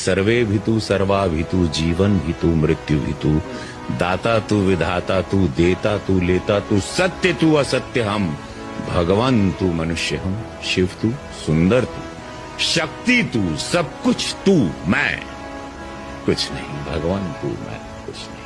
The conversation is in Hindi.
सर्वे भी तू सर्वा भी तू जीवन भी तू मृत्यु भी तू दाता तू विधाता तू देता तू लेता तू सत्य तू असत्य हम भगवान तू मनुष्य हम शिव तू सुंदर तू शक्ति तू सब कुछ तू मैं कुछ नहीं भगवान तू मैं कुछ नहीं।